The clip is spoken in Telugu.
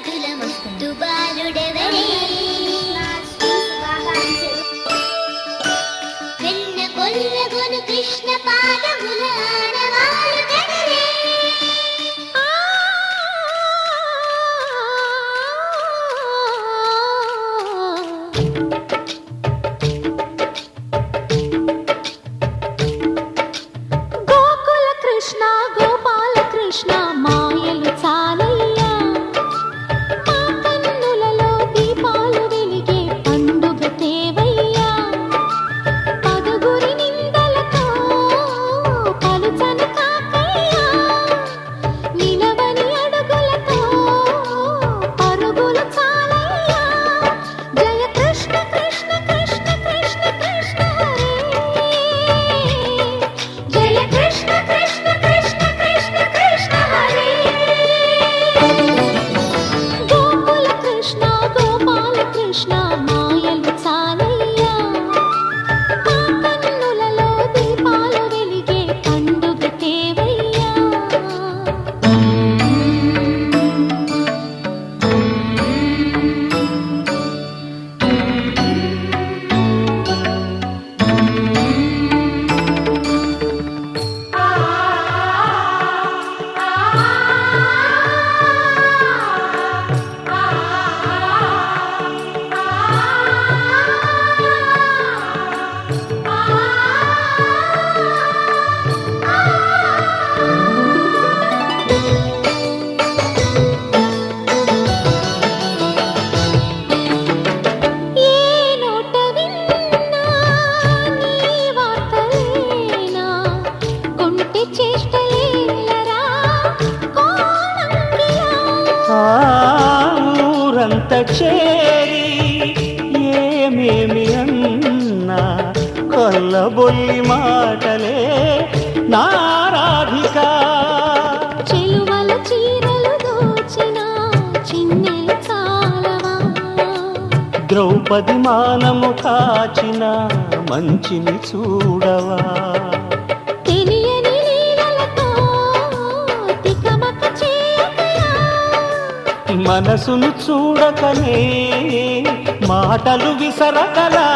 అడుగుల ముద్దు బాలుడెవరే వెన్న కొల్లగొను కృష్ణ పాదముల ఆడవారు కదలే గోకుల కృష్ణ గోపాల కృష్ణ మాయలు చాలయ్యా మా కన్నులలో దీపాలు వెలిగే పండుగ తేవయ్యా పదుగురి నిందలతో పలుచని కాకయ్యా నిలవని అడుగులతో పరుగులు చాలయ్యా జయ కృష్ణ కృష్ణ కృష్ణ కృష్ణ కృష్ణ హరే జయ కృష్ణ కృష్ణ కృష్ణ కృష్ణ కృష్ణ హరే గోకుల కృష్ణ గోపాల కృష్ణ మాయలు చాలయ్యా మా కన్నులలో దీపాలు వెలిగే పండుగ తేవయ్యా ఏ నోట విన్నా నీ వార్తలేనా కొంటె చేష్టలేలరా కోణంగియా ఊరంత చేరి ఏమేమి అన్నా కొల్లబొల్లి మాటలే నారాధిక చెలువల చీరలు దోచిన చిన్నెలు చాలవా ద్రౌపది మానము కాచిన మంచిని చూడవా తెలియని లీలలతో తికమక చేయకయా మనసును చూడకనే మాటలు విసరకలా